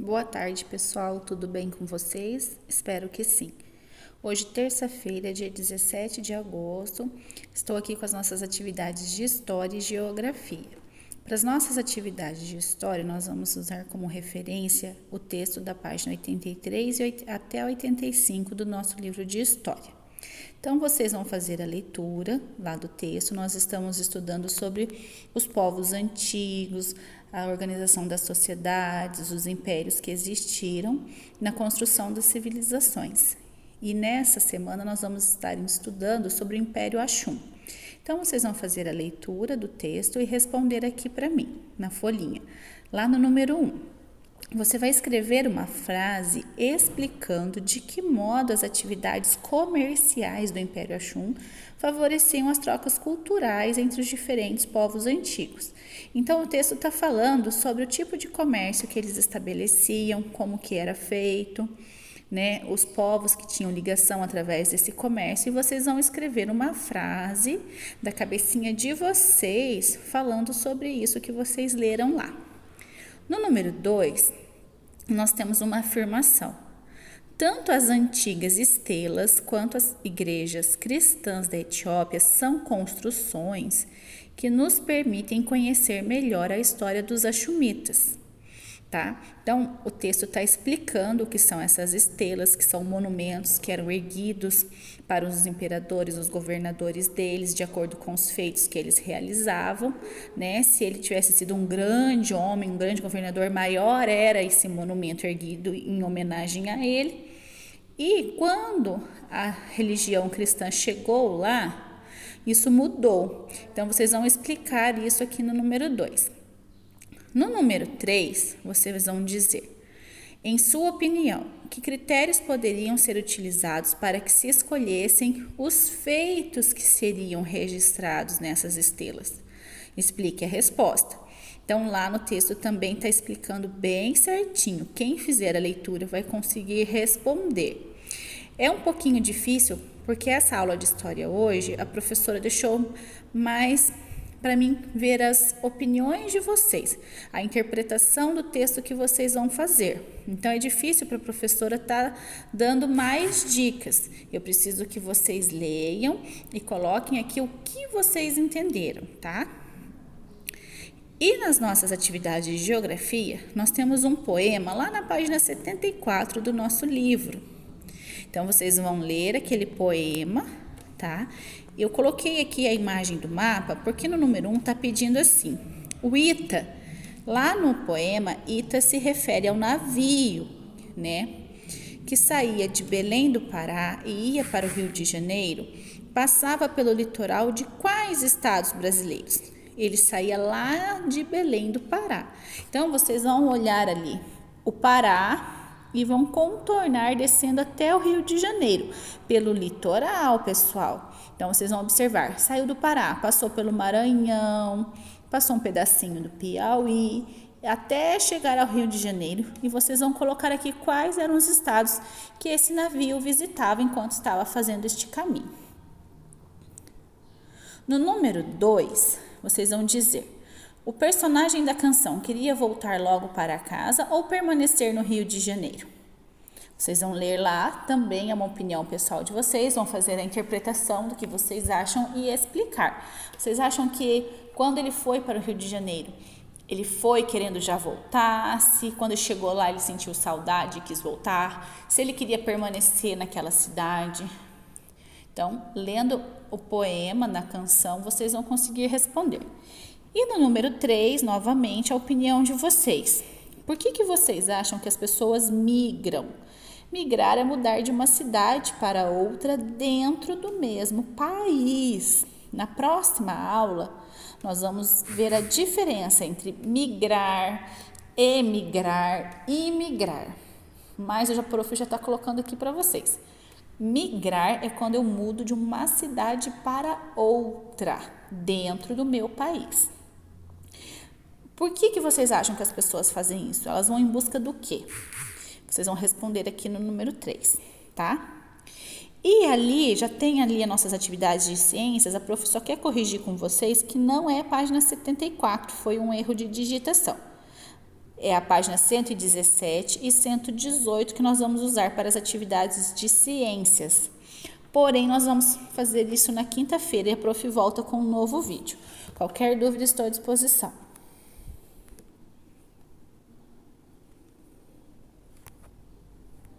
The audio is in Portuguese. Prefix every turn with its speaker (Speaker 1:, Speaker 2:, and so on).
Speaker 1: Boa tarde, pessoal. Tudo bem com vocês? Espero que sim. Hoje, terça-feira, dia 17 de agosto, estou aqui com as nossas atividades de História e Geografia. Para as nossas atividades de História, nós vamos usar como referência o texto da página 83 até 85 do nosso livro de História. Então, vocês vão fazer a leitura lá do texto. Nós estamos estudando sobre os povos antigos, a organização das sociedades, os impérios que existiram na construção das civilizações. E nessa semana nós vamos estar estudando sobre o Império Axum. Então, vocês vão fazer a leitura do texto e responder aqui para mim, na folhinha, lá no número 1. Você vai escrever uma frase explicando de que modo as atividades comerciais do Império Axum favoreciam as trocas culturais entre os diferentes povos antigos. Então, o texto está falando sobre o tipo de comércio que eles estabeleciam, como que era feito, os povos que tinham ligação através desse comércio, e vocês vão escrever uma frase da cabecinha de vocês falando sobre isso que vocês leram lá. No número 2, nós temos uma afirmação. Tanto as antigas estelas quanto as igrejas cristãs da Etiópia são construções que nos permitem conhecer melhor a história dos axumitas. Tá? Então, o texto está explicando o que são essas estelas, que são monumentos que eram erguidos para os imperadores, os governadores deles, de acordo com os feitos que eles realizavam, Se ele tivesse sido um grande homem, um grande governador, maior era esse monumento erguido em homenagem a ele. E quando a religião cristã chegou lá, isso mudou. Então, vocês vão explicar isso aqui no número 2. No número 3, vocês vão dizer, em sua opinião, que critérios poderiam ser utilizados para que se escolhessem os feitos que seriam registrados nessas estelas? Explique a resposta. Então, lá no texto também está explicando bem certinho. Quem fizer a leitura vai conseguir responder. É um pouquinho difícil, porque essa aula de história hoje, a professora deixou mais para mim ver as opiniões de vocês, a interpretação do texto que vocês vão fazer. Então, é difícil para a professora estar dando mais dicas. Eu preciso que vocês leiam e coloquem aqui o que vocês entenderam, tá? E nas nossas atividades de geografia, nós temos um poema lá na página 74 do nosso livro. Então, vocês vão ler aquele poema, tá? Eu coloquei aqui a imagem do mapa porque no número 1 está pedindo assim. O Ita, lá no poema, Ita se refere ao navio, que saía de Belém do Pará e ia para o Rio de Janeiro, passava pelo litoral de quais estados brasileiros? Ele saía lá de Belém do Pará. Então, vocês vão olhar ali o Pará e vão contornar descendo até o Rio de Janeiro, pelo litoral, pessoal. Então, vocês vão observar, saiu do Pará, passou pelo Maranhão, passou um pedacinho do Piauí, até chegar ao Rio de Janeiro. E vocês vão colocar aqui quais eram os estados que esse navio visitava enquanto estava fazendo este caminho. No número 2, vocês vão dizer, o personagem da canção queria voltar logo para casa ou permanecer no Rio de Janeiro? Vocês vão ler lá, também é uma opinião pessoal de vocês, vão fazer a interpretação do que vocês acham e explicar. Vocês acham que quando ele foi para o Rio de Janeiro, ele foi querendo já voltar? Se quando chegou lá ele sentiu saudade e quis voltar? Se ele queria permanecer naquela cidade? Então, lendo o poema na canção, vocês vão conseguir responder. E no número 3, novamente, a opinião de vocês. Por que vocês acham que as pessoas migram? Migrar é mudar de uma cidade para outra dentro do mesmo país. Na próxima aula, nós vamos ver a diferença entre migrar, emigrar e imigrar. Mas o prof já está colocando aqui para vocês. Migrar é quando eu mudo de uma cidade para outra dentro do meu país. Por que vocês acham que as pessoas fazem isso? Elas vão em busca do quê? Vocês vão responder aqui no número 3, tá? E ali, já tem ali as nossas atividades de ciências, a prof só quer corrigir com vocês que não é página 74, foi um erro de digitação. É a página 117 e 118 que nós vamos usar para as atividades de ciências. Porém, nós vamos fazer isso na quinta-feira e a prof volta com um novo vídeo. Qualquer dúvida, estou à disposição.